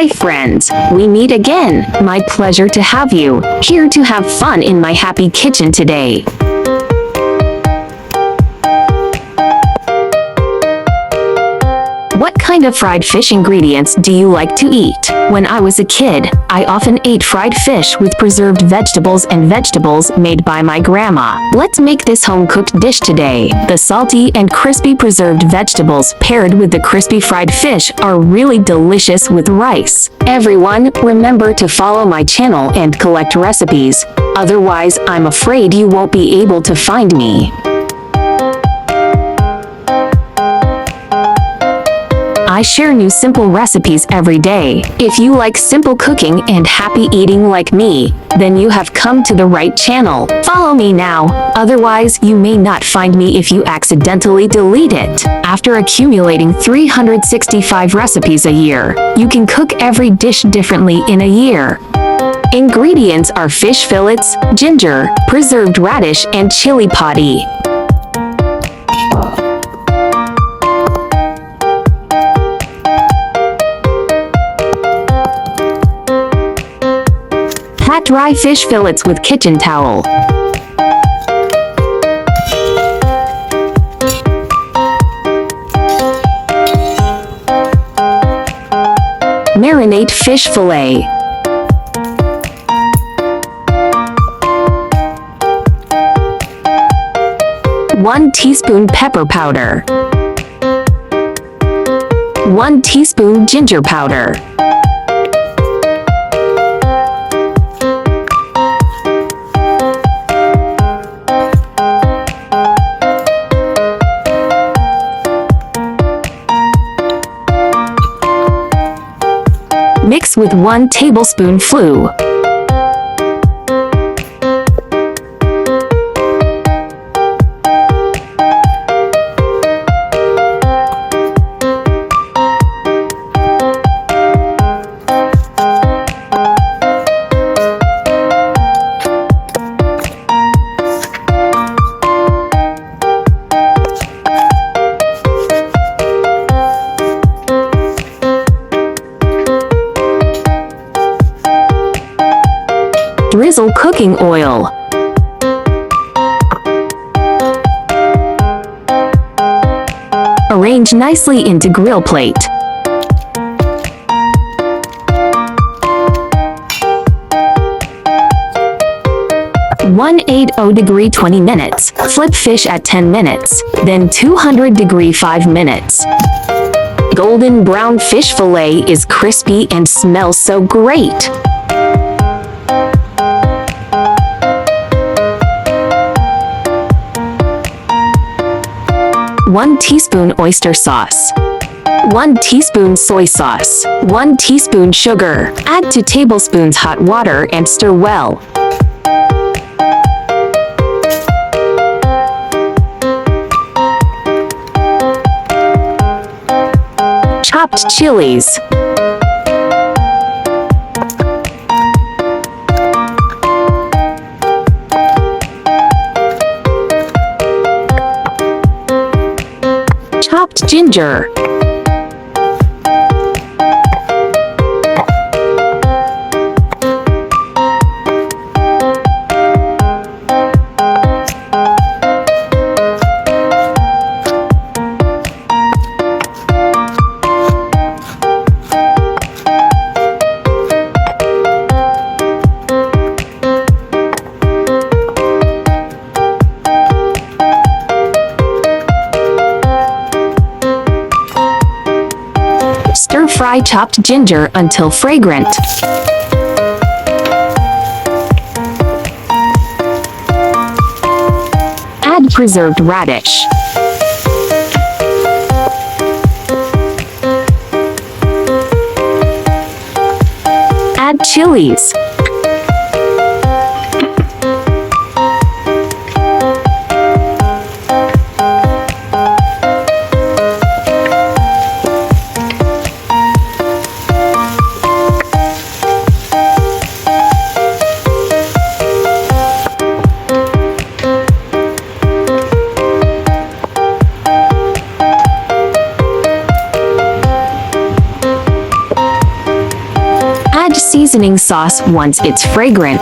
Hi friends, we meet again. My pleasure to have you here to have fun in my happy kitchen today. What kind of fried fish ingredients do you like to eat? When I was a kid, I often ate fried fish with preserved vegetables and vegetables made by my grandma. Let's make this home-cooked dish today. The salty and crispy preserved vegetables paired with the crispy fried fish are really delicious with rice. Everyone, remember to follow my channel and collect recipes. Otherwise, I'm afraid you won't be able to find me. I share new simple recipes every day. If you like simple cooking and happy eating like me, then you have come to the right channel. Follow me now, otherwise you may not find me if you accidentally delete it. After accumulating 365 recipes a year, you can cook every dish differently in a year. Ingredients are fish fillets, ginger, preserved radish, and chili padi. Pat dry fish fillets with kitchen towel. Marinate fish fillet. One teaspoon pepper powder. 1 teaspoon ginger powder. Mix with 1 tablespoon flue. Drizzle cooking oil. Arrange nicely into grill plate. (180° 20 minutes). Flip fish at 10 minutes, then 200° 5 minutes. Golden brown fish fillet is crispy and smells so great. One teaspoon oyster sauce. 1 teaspoon soy sauce. 1 teaspoon sugar. Add 2 tablespoons hot water and stir well. Chopped chilies. Chopped ginger. Stir-fry chopped ginger until fragrant. Add preserved radish. Add chilies. seasoning sauce once it's fragrant.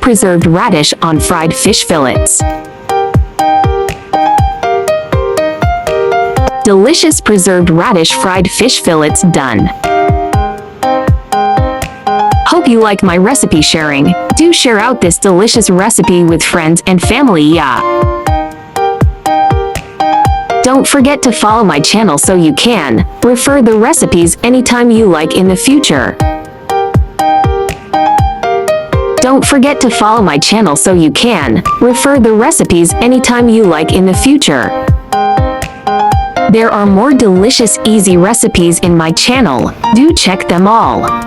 Preserved radish on fried fish fillets. Delicious preserved radish fried fish fillets done. Hope you like my recipe sharing. Do share out this delicious recipe with friends and family, yeah. Don't forget to follow my channel so you can refer the recipes anytime you like in the future. Don't forget to follow my channel so you can refer the recipes anytime you like in the future. There are more delicious, easy recipes in my channel. Do check them all.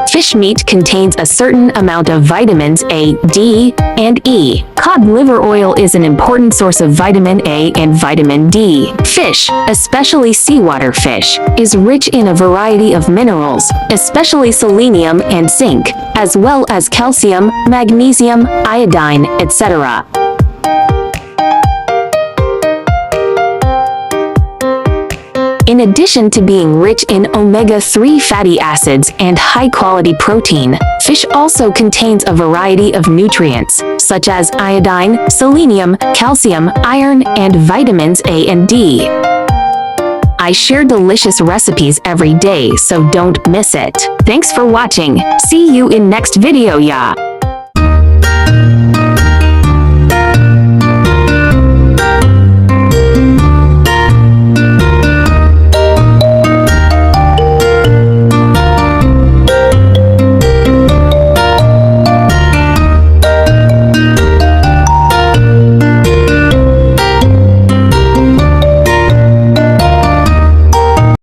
Fish meat contains a certain amount of vitamins A, D, and E. Cod liver oil is an important source of vitamin A and vitamin D. Fish, especially seawater fish, is rich in a variety of minerals, especially selenium and zinc, as well as calcium, magnesium, iodine, etc. In addition to being rich in omega-3 fatty acids and high-quality protein, fish also contains a variety of nutrients, such as iodine, selenium, calcium, iron, and vitamins A and D. I share delicious recipes every day, so don't miss it. Thanks for watching. See you in next video, yeah.